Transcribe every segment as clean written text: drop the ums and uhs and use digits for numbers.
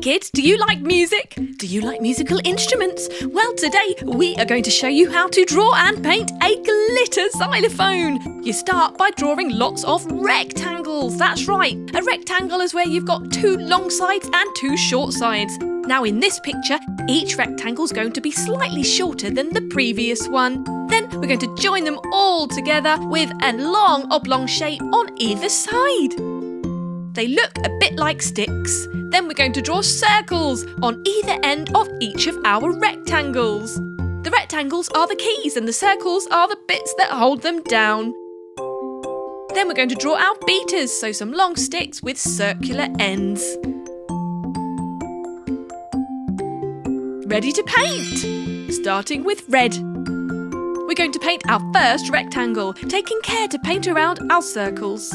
kids, do you like music? Do you like musical instruments? Well, today we are going to show you how to draw and paint a glitter xylophone. You start by drawing lots of rectangles. That's right, a rectangle is where you've got two long sides and two short sides. Now in this picture, each rectangle is going to be slightly shorter than the previous one. Then we're going to join them all together with a long oblong shape on either side. They look a bit like sticks. Then we're going to draw circles on either end of each of our rectangles. The rectangles are the keys and the circles are the bits that hold them down. Then we're going to draw our beaters, so some long sticks with circular ends. Ready to paint! Starting with red. We're going to paint our first rectangle, taking care to paint around our circles.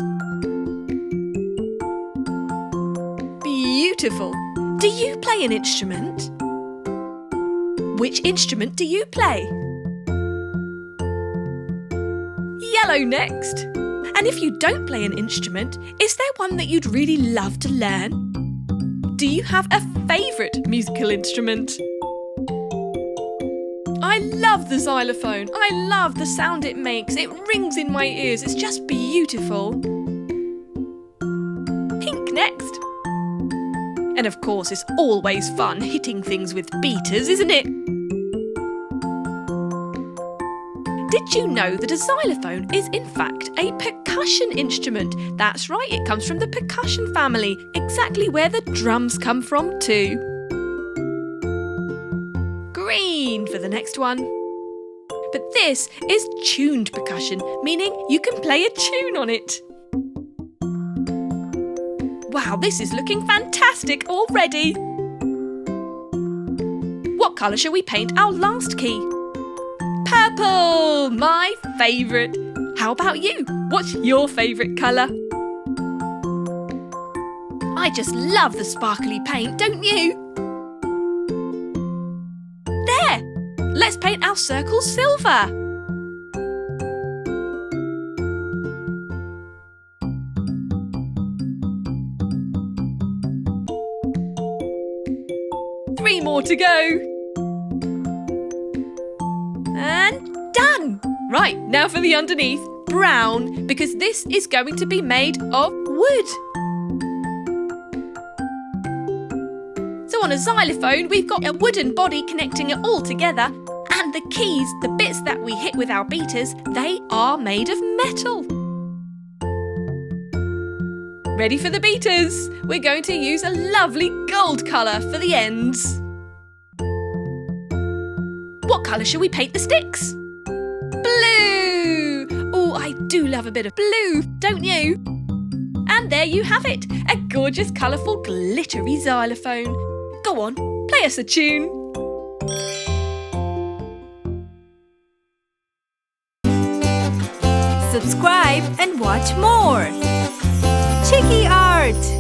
Beautiful! Do you play an instrument? Which instrument do you play? Yellow next. And if you don't play an instrument, is there one that you'd really love to learn? Do you have a favourite musical instrument? I love the xylophone. I love the sound it makes. It rings in my ears. It's just beautiful. Pink next. And of course, it's always fun hitting things with beaters, isn't it? Did you know that a xylophone is in fact a percussion instrument? That's right, it comes from the percussion family, exactly where the drums come from too. Green for the next one. But this is tuned percussion, meaning you can play a tune on it. Wow, this is looking fantastic already! What colour shall we paint our last key? Purple! My favourite! How about you? What's your favourite colour? I just love the sparkly paint, don't you? There! Let's paint our circle silver! Three more to go. And done! Right, now for the underneath. Brown, because this is going to be made of wood. So on a xylophone, we've got a wooden body connecting it all together, and the keys, the bits that we hit with our beaters, they are made of metal. Ready for the beaters? We're going to use a lovely gold colour for the ends. What colour shall we paint the sticks? Blue! Oh, I do love a bit of blue, don't you? And there you have it, a gorgeous, colourful, glittery xylophone. Go on, play us a tune. Subscribe and watch more. Chiki Art!